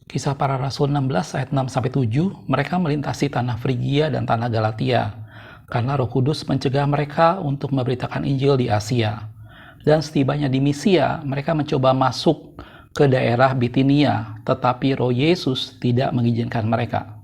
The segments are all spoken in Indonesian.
Kisah Para Rasul 16 ayat 6-7, mereka melintasi tanah Frigia dan tanah Galatia, karena Roh Kudus mencegah mereka untuk memberitakan Injil di Asia. Dan setibanya di Misia, mereka mencoba masuk ke daerah Bitinia, tetapi Roh Yesus tidak mengizinkan mereka.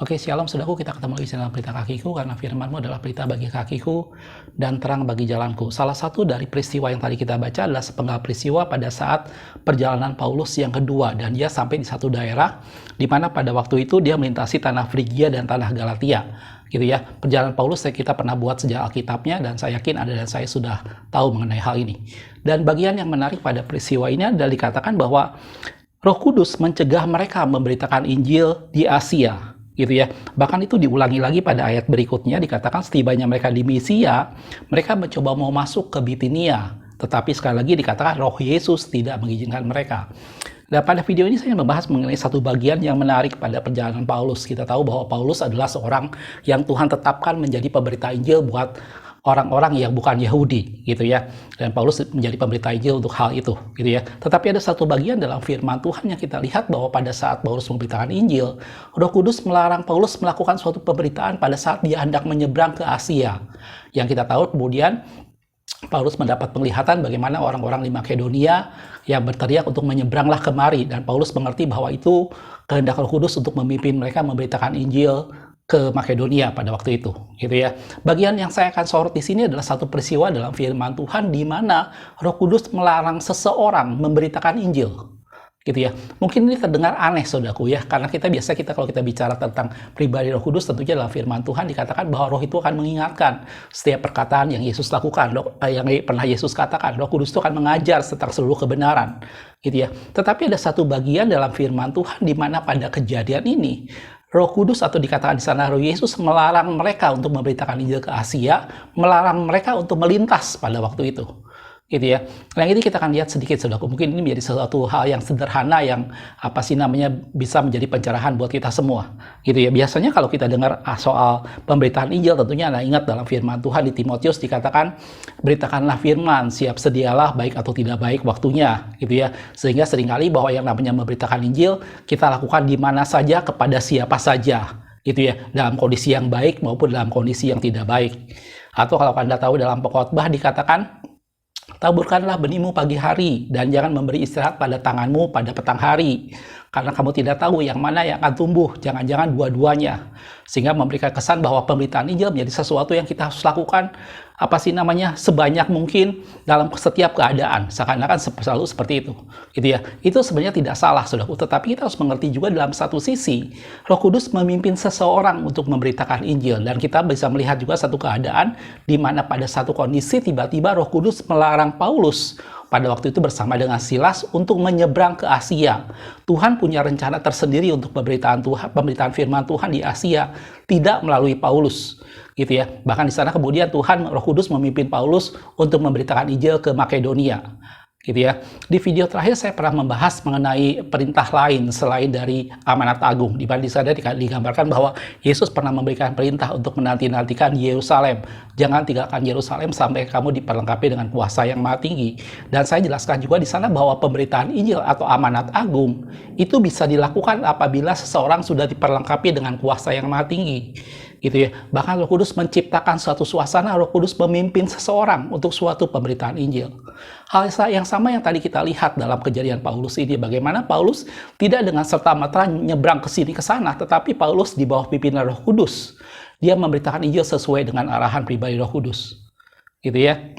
Oke, shalom saudaraku, kita ketemu lagi dalam Pelita Kakiku, karena firman-Mu adalah pelita bagi kakiku dan terang bagi jalanku. Salah satu dari peristiwa yang tadi kita baca adalah sepenggal peristiwa pada saat perjalanan Paulus yang kedua, dan dia sampai di satu daerah di mana pada waktu itu dia melintasi tanah Frigia dan tanah Galatia. Gitu ya. Perjalanan Paulus kita pernah buat sejak Alkitabnya, dan saya yakin Anda dan saya sudah tahu mengenai hal ini. Dan bagian yang menarik pada peristiwa ini adalah dikatakan bahwa Roh Kudus mencegah mereka memberitakan Injil di Asia. Gitu ya. Bahkan itu diulangi lagi pada ayat berikutnya, dikatakan setibanya mereka di Misia, mereka mencoba mau masuk ke Bitinia, tetapi sekali lagi dikatakan Roh Yesus tidak mengizinkan mereka. Dan pada video ini saya membahas mengenai satu bagian yang menarik pada perjalanan Paulus. Kita tahu bahwa Paulus adalah seorang yang Tuhan tetapkan menjadi pemberita Injil buat orang-orang yang bukan Yahudi, gitu ya. Dan Paulus menjadi pemberita Injil untuk hal itu, gitu ya. Tetapi ada satu bagian dalam firman Tuhan yang kita lihat bahwa pada saat Paulus memberitakan Injil, Roh Kudus melarang Paulus melakukan suatu pemberitaan pada saat dia hendak menyeberang ke Asia. Yang kita tahu kemudian Paulus mendapat penglihatan bagaimana orang-orang di Makedonia yang berteriak untuk menyeberanglah kemari, dan Paulus mengerti bahwa itu kehendak Roh Kudus untuk memimpin mereka memberitakan Injil ke Makedonia pada waktu itu, gitu ya. Bagian yang saya akan sorot di sini adalah satu peristiwa dalam firman Tuhan di mana Roh Kudus melarang seseorang memberitakan Injil, gitu ya. Mungkin ini terdengar aneh, saudaraku ya, karena kita kalau kita bicara tentang pribadi Roh Kudus, tentunya dalam firman Tuhan dikatakan bahwa Roh itu akan mengingatkan setiap perkataan yang Yesus lakukan, yang pernah Yesus katakan. Roh Kudus itu akan mengajar tentang seluruh kebenaran, gitu ya. Tetapi ada satu bagian dalam firman Tuhan di mana pada kejadian ini Roh Kudus, atau dikatakan di sana Roh Yesus, melarang mereka untuk memberitakan Injil ke Asia, melarang mereka untuk melintas pada waktu itu, gitu ya. Nah, ini kita akan lihat sedikit, saudaraku. Mungkin ini menjadi sesuatu hal yang sederhana yang bisa menjadi pencerahan buat kita semua, gitu ya. Biasanya kalau kita dengar soal pemberitaan Injil, tentunya Anda ingat dalam firman Tuhan di Timotius dikatakan, beritakanlah firman, siap sedialah baik atau tidak baik waktunya, gitu ya. Sehingga seringkali bahwa yang namanya memberitakan Injil kita lakukan di mana saja, kepada siapa saja, gitu ya, dalam kondisi yang baik maupun dalam kondisi yang tidak baik. Atau kalau Anda tahu dalam Pengkhotbah dikatakan, taburkanlah benihmu pagi hari, dan jangan memberi istirahat pada tanganmu pada petang hari, karena kamu tidak tahu yang mana yang akan tumbuh, jangan-jangan dua-duanya. Sehingga memberikan kesan bahwa pemberitaan Injil menjadi sesuatu yang kita harus lakukan sebanyak mungkin dalam setiap keadaan, seakan-akan selalu seperti itu, gitu ya. Itu sebenarnya tidak salah, saudaraku, tetapi kita harus mengerti juga dalam satu sisi Roh Kudus memimpin seseorang untuk memberitakan Injil, dan kita bisa melihat juga satu keadaan di mana pada satu kondisi tiba-tiba Roh Kudus melarang Paulus pada waktu itu bersama dengan Silas untuk menyeberang ke Asia. Tuhan punya rencana tersendiri untuk pemberitaan firman Tuhan di Asia, tidak melalui Paulus, gitu ya. Bahkan di sana kemudian Roh Kudus memimpin Paulus untuk memberitakan Injil ke Makedonia, gitu ya. Di video terakhir saya pernah membahas mengenai perintah lain selain dari amanat agung, di mana di sana digambarkan bahwa Yesus pernah memberikan perintah untuk menanti-nantikan Yerusalem. Jangan tinggalkan Yerusalem sampai kamu diperlengkapi dengan kuasa yang maha tinggi. Dan saya jelaskan juga di sana bahwa pemberitaan Injil atau amanat agung itu bisa dilakukan apabila seseorang sudah diperlengkapi dengan kuasa yang maha tinggi, gitu ya. Bahkan Roh Kudus menciptakan suatu suasana, Roh Kudus memimpin seseorang untuk suatu pemberitaan Injil. Hal yang sama yang tadi kita lihat dalam kejadian Paulus ini, bagaimana Paulus tidak dengan serta-merta nyebrang ke sini ke sana, tetapi Paulus di bawah pimpinan Roh Kudus, dia memberitakan Injil sesuai dengan arahan pribadi Roh Kudus, gitu ya.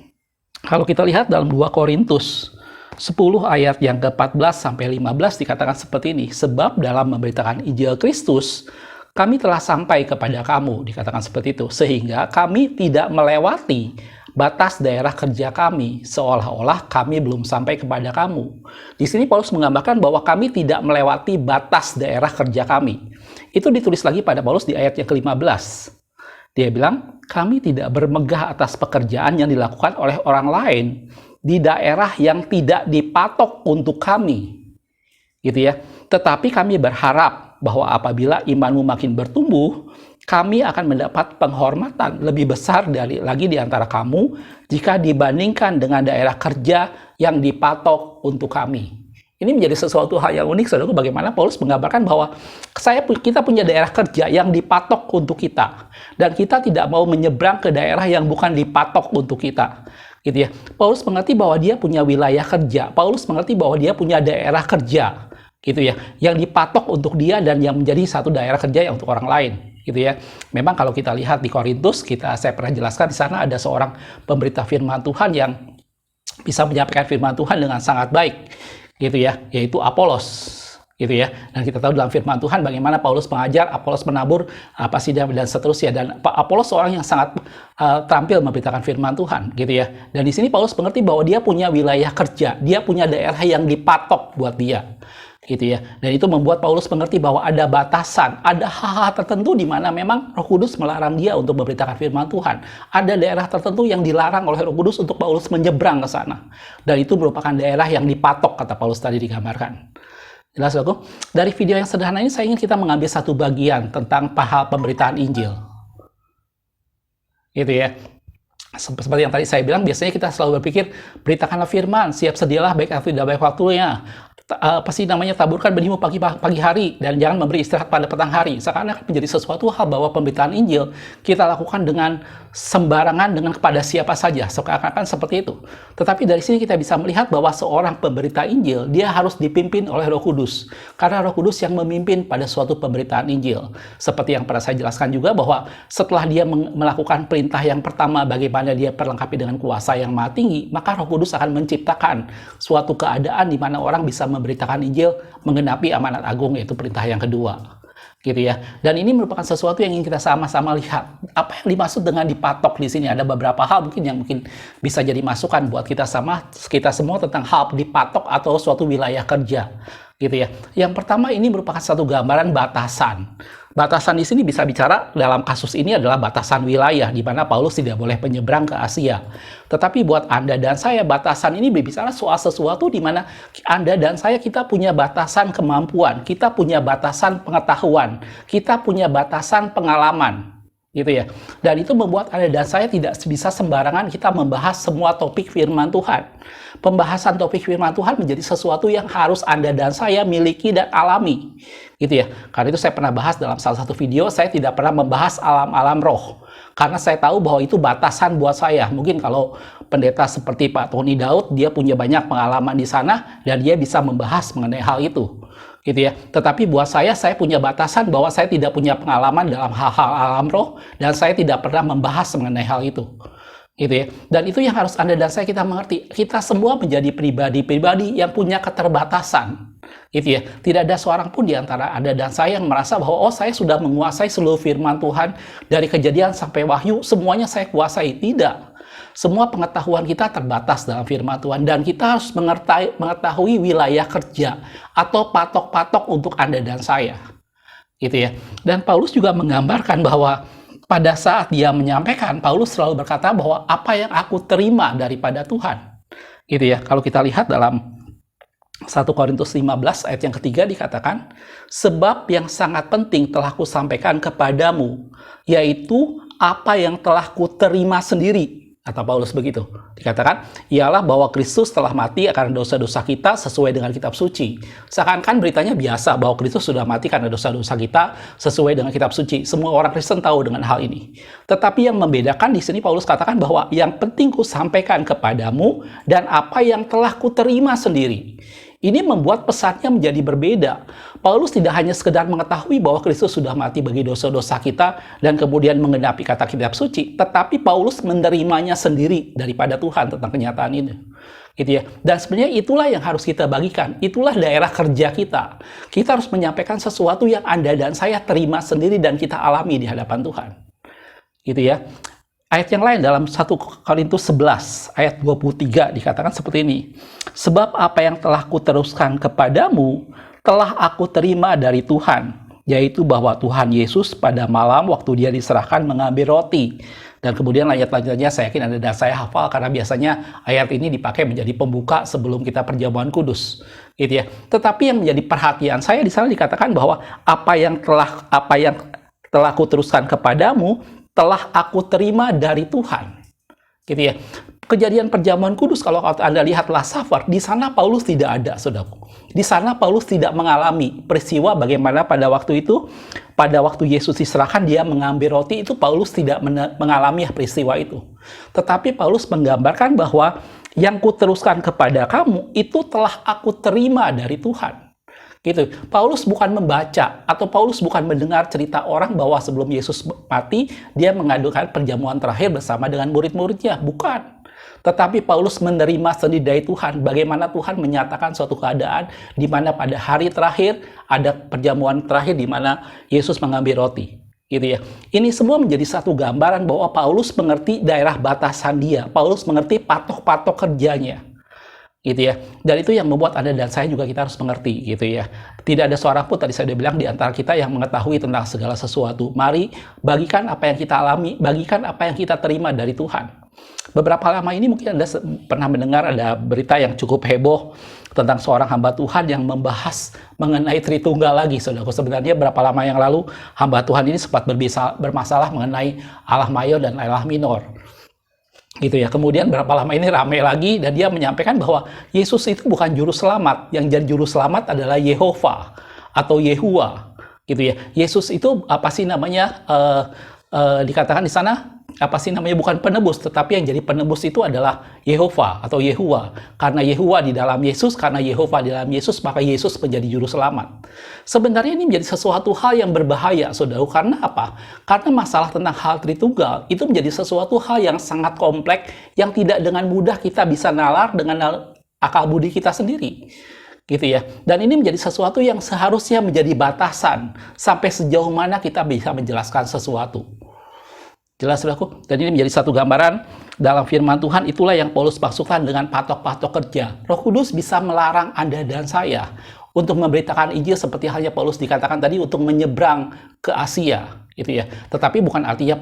Kalau kita lihat dalam 2 Korintus 10 ayat yang ke-14 sampai 15 dikatakan seperti ini, sebab dalam memberitakan Injil Kristus kami telah sampai kepada kamu, dikatakan seperti itu, sehingga kami tidak melewati batas daerah kerja kami, seolah-olah kami belum sampai kepada kamu. Di sini Paulus menggambarkan bahwa kami tidak melewati batas daerah kerja kami. Itu ditulis lagi pada Paulus di ayat yang ke-15. Dia bilang, kami tidak bermegah atas pekerjaan yang dilakukan oleh orang lain di daerah yang tidak dipatok untuk kami, gitu ya. Tetapi kami berharap bahwa apabila imanmu makin bertumbuh, kami akan mendapat penghormatan lebih besar lagi di antara kamu jika dibandingkan dengan daerah kerja yang dipatok untuk kami. Ini menjadi sesuatu hal yang unik, saudaraku, bagaimana Paulus menggambarkan bahwa kita punya daerah kerja yang dipatok untuk kita. Dan kita tidak mau menyeberang ke daerah yang bukan dipatok untuk kita. Gitu ya. Paulus mengerti bahwa dia punya wilayah kerja. Paulus mengerti bahwa dia punya daerah kerja. Gitu ya. Yang dipatok untuk dia dan yang menjadi satu daerah kerja yang untuk orang lain. Gitu ya. Memang kalau kita lihat di Korintus, saya pernah jelaskan di sana ada seorang pemberita firman Tuhan yang bisa menyampaikan firman Tuhan dengan sangat baik. Gitu ya, yaitu Apolos, gitu ya. Dan kita tahu dalam firman Tuhan bagaimana Paulus mengajar, Apolos menabur, dan seterusnya. Dan Apolos seorang yang sangat terampil memberitakan firman Tuhan, gitu ya. Dan di sini Paulus mengerti bahwa dia punya wilayah kerja, dia punya daerah yang dipatok buat dia, gitu ya. Dan itu membuat Paulus mengerti bahwa ada batasan, ada hal-hal tertentu di mana memang Roh Kudus melarang dia untuk memberitakan firman Tuhan. Ada daerah tertentu yang dilarang oleh Roh Kudus untuk Paulus menyeberang ke sana. Dan itu merupakan daerah yang dipatok, kata Paulus tadi digambarkan. Jelas, saudaraku? Dari video yang sederhana ini saya ingin kita mengambil satu bagian tentang hal pemberitaan Injil. Gitu ya. Seperti yang tadi saya bilang, biasanya kita selalu berpikir, beritakanlah firman, siap sedialah baik atau tidak baik waktunya. Taburkan benihmu pagi hari dan jangan memberi istirahat pada petang hari. Seakan-akan menjadi sesuatu hal bahwa pemberitaan Injil kita lakukan dengan sembarangan, dengan kepada siapa saja, seakan-akan seperti itu. Tetapi dari sini kita bisa melihat bahwa seorang pemberita Injil dia harus dipimpin oleh Roh Kudus, karena Roh Kudus yang memimpin pada suatu pemberitaan Injil. Seperti yang pernah saya jelaskan juga bahwa setelah dia melakukan perintah yang pertama, bagaimana dia perlengkapi dengan kuasa yang maha tinggi, maka Roh Kudus akan menciptakan suatu keadaan di mana orang bisa memberitakan Injil menggenapi amanat agung, yaitu perintah yang kedua. Gitu ya. Dan ini merupakan sesuatu yang ingin kita sama-sama lihat. Apa yang dimaksud dengan dipatok di sini? Ada beberapa hal yang mungkin bisa jadi masukan buat kita semua tentang hal dipatok atau suatu wilayah kerja. Gitu ya. Yang pertama, ini merupakan satu gambaran batasan. Batasan di sini bisa bicara dalam kasus ini adalah batasan wilayah di mana Paulus tidak boleh menyeberang ke Asia. Tetapi buat Anda dan saya, batasan ini berbicara soal sesuatu di mana Anda dan saya kita punya batasan kemampuan, kita punya batasan pengetahuan, kita punya batasan pengalaman. Gitu ya. Dan itu membuat Anda dan saya tidak bisa sembarangan kita membahas semua topik firman Tuhan. Pembahasan topik firman Tuhan menjadi sesuatu yang harus Anda dan saya miliki dan alami. Gitu ya. Karena itu saya pernah bahas dalam salah satu video, saya tidak pernah membahas alam-alam roh. Karena saya tahu bahwa itu batasan buat saya. Mungkin kalau pendeta seperti Pak Tony Daud, dia punya banyak pengalaman di sana dan dia bisa membahas mengenai hal itu. Gitu ya. Tetapi buat saya punya batasan bahwa saya tidak punya pengalaman dalam hal-hal alam roh dan saya tidak pernah membahas mengenai hal itu. Gitu ya. Dan itu yang harus Anda dan saya kita mengerti. Kita semua menjadi pribadi-pribadi yang punya keterbatasan. Gitu ya. Tidak ada seorang pun di antara Anda dan saya yang merasa bahwa saya sudah menguasai seluruh firman Tuhan dari Kejadian sampai Wahyu, semuanya saya kuasai. Tidak. Semua pengetahuan kita terbatas dalam firman Tuhan dan kita harus mengetahui wilayah kerja atau patok-patok untuk Anda dan saya. Gitu ya. Dan Paulus juga menggambarkan bahwa pada saat dia menyampaikan, Paulus selalu berkata bahwa apa yang aku terima daripada Tuhan. Gitu ya. Kalau kita lihat dalam 1 Korintus 15 ayat yang ketiga dikatakan, sebab yang sangat penting telah kusampaikan kepadamu, yaitu apa yang telah kuterima sendiri. Kata Paulus begitu. Dikatakan, ialah bahwa Kristus telah mati karena dosa-dosa kita sesuai dengan kitab suci. Seakan-akan beritanya biasa bahwa Kristus sudah mati karena dosa-dosa kita sesuai dengan kitab suci. Semua orang Kristen tahu dengan hal ini. Tetapi yang membedakan di sini Paulus katakan bahwa yang penting ku sampaikan kepadamu dan apa yang telah kuterima sendiri. Ini membuat pesannya menjadi berbeda. Paulus tidak hanya sekedar mengetahui bahwa Kristus sudah mati bagi dosa-dosa kita dan kemudian menggenapi kata kitab suci, tetapi Paulus menerimanya sendiri daripada Tuhan tentang kenyataan ini. Gitu ya. Dan sebenarnya itulah yang harus kita bagikan. Itulah daerah kerja kita. Kita harus menyampaikan sesuatu yang Anda dan saya terima sendiri dan kita alami di hadapan Tuhan. Gitu ya. Ayat yang lain dalam 1 Korintus 11 ayat 23 dikatakan seperti ini. Sebab apa yang telah kuteruskan kepadamu telah aku terima dari Tuhan, yaitu bahwa Tuhan Yesus pada malam waktu dia diserahkan mengambil roti. Dan kemudian ayat lanjutnya saya yakin Anda dan saya hafal karena biasanya ayat ini dipakai menjadi pembuka sebelum kita perjamuan kudus. Gitu ya. Tetapi yang menjadi perhatian saya di sana dikatakan bahwa apa yang telah kuteruskan kepadamu telah aku terima dari Tuhan. Gitu ya. Kejadian perjamuan kudus, kalau Anda lihat Lasafar, di sana Paulus tidak ada, saudaraku. Di sana Paulus tidak mengalami peristiwa bagaimana pada waktu itu, pada waktu Yesus diserahkan, dia mengambil roti, itu Paulus tidak mengalami peristiwa itu. Tetapi Paulus menggambarkan bahwa yang kuteruskan kepada kamu, itu telah aku terima dari Tuhan. Gitu. Paulus bukan membaca atau Paulus bukan mendengar cerita orang bahwa sebelum Yesus mati, dia mengadakan perjamuan terakhir bersama dengan murid-muridnya. Bukan. Tetapi Paulus menerima sendiri dari Tuhan, bagaimana Tuhan menyatakan suatu keadaan di mana pada hari terakhir ada perjamuan terakhir di mana Yesus mengambil roti. Gitu ya. Ini semua menjadi satu gambaran bahwa Paulus mengerti daerah batasan dia. Paulus mengerti patok-patok kerjanya. Gitu ya. Dan itu yang membuat Anda dan saya juga kita harus mengerti, gitu ya. Tidak ada seorang pun, tadi saya sudah bilang, di antara kita yang mengetahui tentang segala sesuatu. Mari bagikan apa yang kita alami, bagikan apa yang kita terima dari Tuhan. Beberapa lama ini mungkin Anda pernah mendengar ada berita yang cukup heboh tentang seorang hamba Tuhan yang membahas mengenai Tritunggal lagi, saudara. Sebenarnya berapa lama yang lalu hamba Tuhan ini sempat bermasalah mengenai Allah Mayor dan Allah Minor. Gitu ya. Kemudian berapa lama ini ramai lagi dan dia menyampaikan bahwa Yesus itu bukan juru selamat. Yang jadi juru selamat adalah Yehova atau Yehua. Gitu ya. Yesus itu apa sih namanya, dikatakan di sana, apa sih namanya, bukan penebus, tetapi yang jadi penebus itu adalah Yehova atau Yehua. Karena Yehua di dalam Yesus, karena Yehova di dalam Yesus, maka Yesus menjadi juru selamat. Sebenarnya ini menjadi sesuatu hal yang berbahaya, saudara. Karena apa? Karena masalah tentang hal Tritunggal itu menjadi sesuatu hal yang sangat kompleks, yang tidak dengan mudah kita bisa nalar dengan akal budi kita sendiri. Gitu ya. Dan ini menjadi sesuatu yang seharusnya menjadi batasan sampai sejauh mana kita bisa menjelaskan sesuatu. Jelas, saudaraku? Dan ini menjadi satu gambaran dalam firman Tuhan, itulah yang Paulus maksudkan dengan patok-patok kerja. Roh Kudus bisa melarang Anda dan saya untuk memberitakan Injil seperti halnya Paulus dikatakan tadi, untuk menyeberang ke Asia. Gitu ya. Tetapi bukan artinya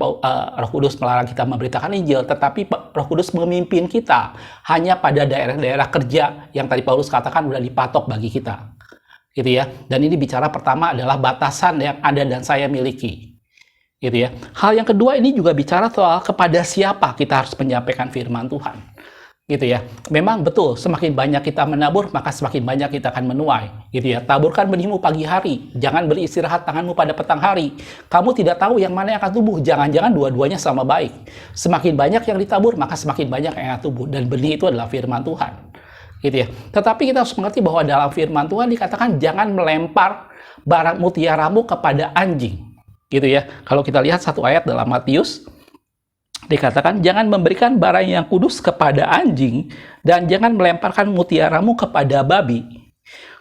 Roh Kudus melarang kita memberitakan Injil, tetapi Roh Kudus memimpin kita hanya pada daerah-daerah kerja yang tadi Paulus katakan sudah dipatok bagi kita. Gitu ya. Dan ini bicara pertama adalah batasan yang Anda dan saya miliki. Gitu ya. Hal yang kedua ini juga bicara soal kepada siapa kita harus menyampaikan firman Tuhan. Gitu ya. Memang betul, semakin banyak kita menabur, maka semakin banyak kita akan menuai. Gitu ya. Taburkan benihmu pagi hari, jangan beristirahat tanganmu pada petang hari. Kamu tidak tahu yang mana yang akan tumbuh, jangan-jangan dua-duanya sama baik. Semakin banyak yang ditabur, maka semakin banyak yang akan tumbuh. Dan benih itu adalah firman Tuhan. Gitu ya. Tetapi kita harus mengerti bahwa dalam firman Tuhan dikatakan jangan melempar barang mutiaramu kepada anjing. Gitu ya. Kalau kita lihat satu ayat dalam Matius, dikatakan jangan memberikan barang yang kudus kepada anjing dan jangan melemparkan mutiaramu kepada babi,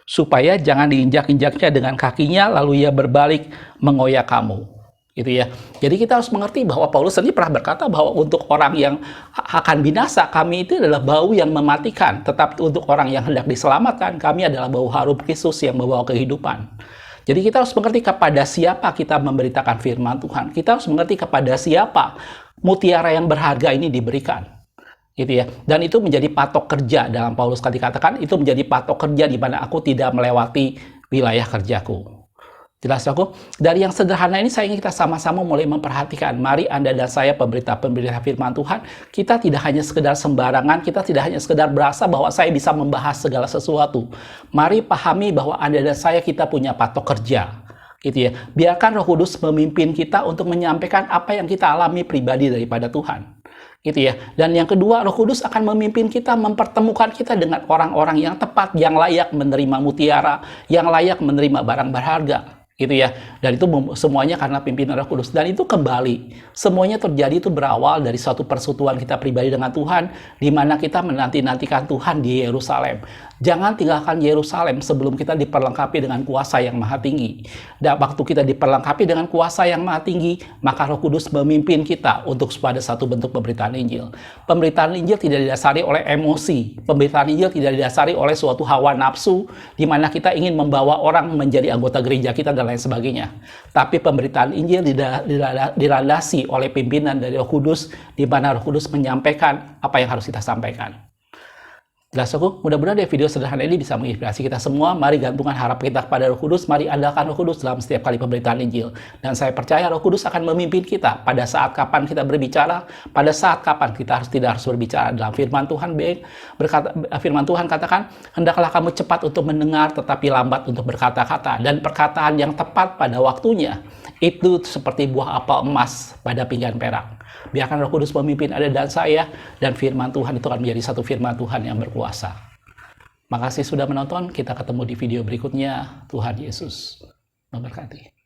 supaya jangan diinjak-injaknya dengan kakinya lalu ia berbalik mengoyak kamu. Gitu ya. Jadi kita harus mengerti bahwa Paulus sendiri pernah berkata bahwa untuk orang yang akan binasa, kami itu adalah bau yang mematikan, tetapi untuk orang yang hendak diselamatkan, kami adalah bau harum Kristus yang membawa kehidupan. Jadi kita harus mengerti kepada siapa kita memberitakan firman Tuhan. Kita harus mengerti kepada siapa mutiara yang berharga ini diberikan. Gitu ya. Dan itu menjadi patok kerja dalam Paulus dikatakan, itu menjadi patok kerja di mana aku tidak melewati wilayah kerjaku. Jelas aku? Dari yang sederhana ini saya ingin kita sama-sama mulai memperhatikan. Mari Anda dan saya pemberita-pemberita firman Tuhan, kita tidak hanya sekedar sembarangan, kita tidak hanya sekedar berasa bahwa saya bisa membahas segala sesuatu. Mari pahami bahwa Anda dan saya kita punya patok kerja. Gitu ya. Biarkan Roh Kudus memimpin kita untuk menyampaikan apa yang kita alami pribadi daripada Tuhan. Gitu ya. Dan yang kedua, Roh Kudus akan memimpin kita, mempertemukan kita dengan orang-orang yang tepat, yang layak menerima mutiara, yang layak menerima barang berharga. Gitu ya. Dan itu semuanya karena pimpinan Roh Kudus. Dan itu kembali, semuanya terjadi itu berawal dari suatu persekutuan kita pribadi dengan Tuhan, di mana kita menanti-nantikan Tuhan di Yerusalem. Jangan tinggalkan Yerusalem sebelum kita diperlengkapi dengan kuasa yang maha tinggi. Dan waktu kita diperlengkapi dengan kuasa yang maha tinggi, maka Roh Kudus memimpin kita untuk pada satu bentuk pemberitaan Injil. Pemberitaan Injil tidak didasari oleh emosi. Pemberitaan Injil tidak didasari oleh suatu hawa nafsu, di mana kita ingin membawa orang menjadi anggota gereja kita dan lain sebagainya. Tapi pemberitaan Injil dilandasi oleh pimpinan dari Roh Kudus, di mana Roh Kudus menyampaikan apa yang harus kita sampaikan. Saudaraku, mudah-mudahan dari video sederhana ini bisa menginspirasi kita semua. Mari gantungkan harap kita kepada Roh Kudus. Mari andalkan Roh Kudus dalam setiap kali pemberitaan Injil. Dan saya percaya Roh Kudus akan memimpin kita pada saat kapan kita berbicara, pada saat kapan kita tidak harus berbicara. Dalam firman Tuhan firman Tuhan katakan, hendaklah kamu cepat untuk mendengar tetapi lambat untuk berkata-kata. Dan perkataan yang tepat pada waktunya itu seperti buah apel emas pada pinggan perak. Biarkan Roh Kudus memimpin Anda dan saya, dan firman Tuhan itu akan menjadi satu firman Tuhan yang berkuasa. Makasih sudah menonton, kita ketemu di video berikutnya. Tuhan Yesus memberkati.